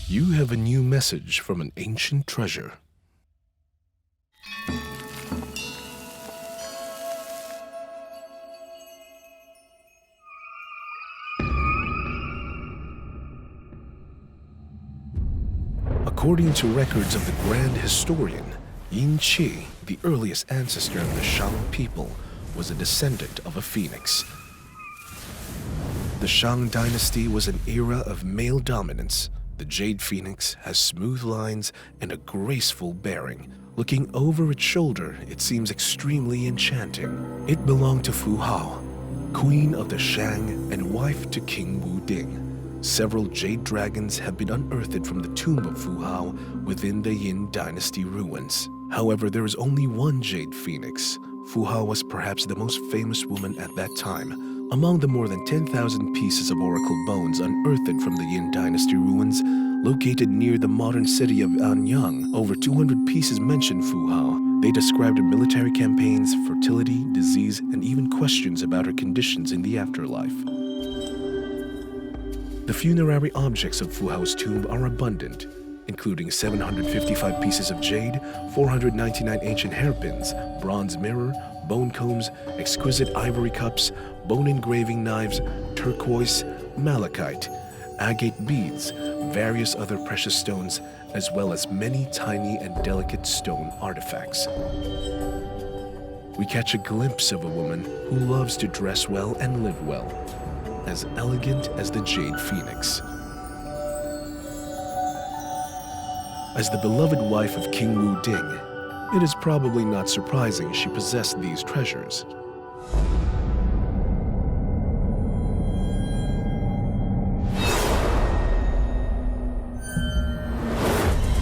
You have a new message from an ancient treasure. According to records of the grand historian, Yin Qi, the earliest ancestor of the Shang people, was a descendant of a phoenix. The Shang dynasty was an era of male dominance. The jade phoenix has smooth lines and a graceful bearing. Looking over its shoulder, it seems extremely enchanting. It belonged to Fu Hao, queen of the Shang and wife to King Wu Ding. Several jade dragons have been unearthed from the tomb of Fu Hao within the Yin dynasty ruins. However, there is only one jade phoenix. Fu Hao was perhaps the most famous woman at that time. Among the more than 10,000 pieces of oracle bones unearthed from the Yin dynasty ruins located near the modern city of Anyang, over 200 pieces mention Fu Hao. They described her military campaigns, fertility, disease, and even questions about her conditions in the afterlife. The funerary objects of Fu Hao's tomb are abundant, including 755 pieces of jade, 499 ancient hairpins, bronze mirror, bone combs, exquisite ivory cups, bone engraving knives, turquoise, malachite, agate beads, various other precious stones, as well as many tiny and delicate stone artifacts. We catch a glimpse of a woman who loves to dress well and live well, as elegant as the jade phoenix. As the beloved wife of King Wu Ding, it is probably not surprising she possessed these treasures.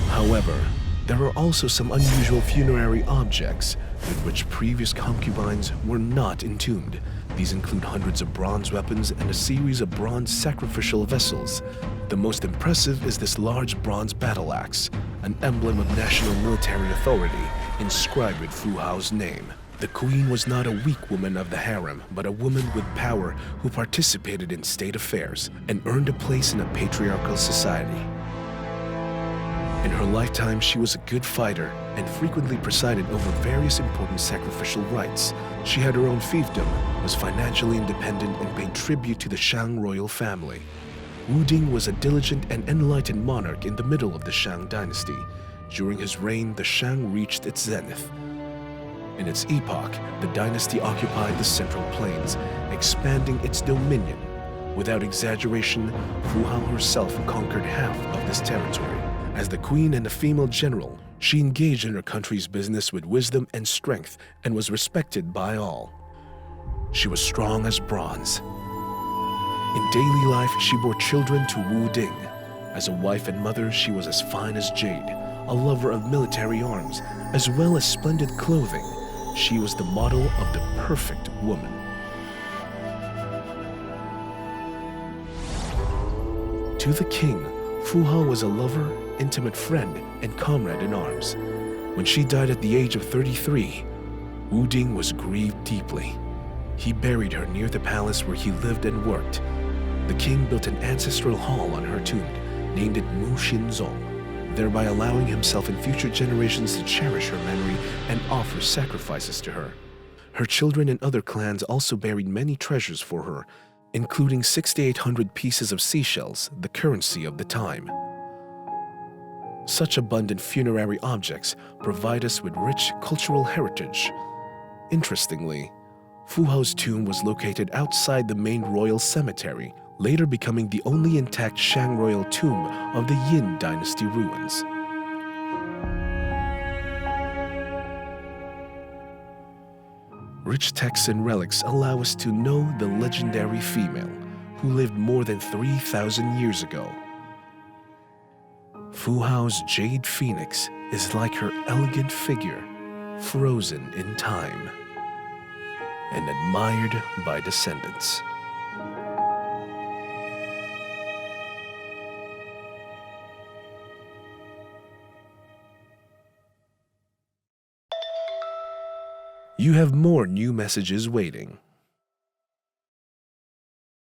However, there are also some unusual funerary objects with which previous concubines were not entombed. These include hundreds of bronze weapons and a series of bronze sacrificial vessels. The most impressive is this large bronze battle axe, an emblem of national military authority, inscribed with Fu Hao's name. The queen was not a weak woman of the harem, but a woman with power who participated in state affairs and earned a place in a patriarchal society. In her lifetime, she was a good fighter and frequently presided over various important sacrificial rites. She had her own fiefdom, was financially independent, and paid tribute to the Shang royal family. Wu Ding was a diligent and enlightened monarch in the middle of the Shang dynasty. During his reign, the Shang reached its zenith. In its epoch, the dynasty occupied the Central Plains, expanding its dominion. Without exaggeration, Fu Hao herself conquered half of this territory. As the queen and a female general, she engaged in her country's business with wisdom and strength and was respected by all. She was strong as bronze. In daily life, she bore children to Wu Ding. As a wife and mother, she was as fine as jade, a lover of military arms, as well as splendid clothing. She was the model of the perfect woman. To the king, Fu Hao was a lover, intimate friend, and comrade in arms. When she died at the age of 33, Wu Ding was grieved deeply. He buried her near the palace where he lived and worked. The king built an ancestral hall on her tomb, named it Mu Xinzong, thereby allowing himself and future generations to cherish her memory and offer sacrifices to her. Her children and other clans also buried many treasures for her, including 6,800 pieces of seashells, the currency of the time. Such abundant funerary objects provide us with rich cultural heritage. Interestingly, Fu Hao's tomb was located outside the main royal cemetery, later becoming the only intact Shang royal tomb of the Yin dynasty ruins. Rich texts and relics allow us to know the legendary female who lived more than 3,000 years ago. Fu Hao's jade phoenix is like her elegant figure, frozen in time and admired by descendants. You have more new messages waiting.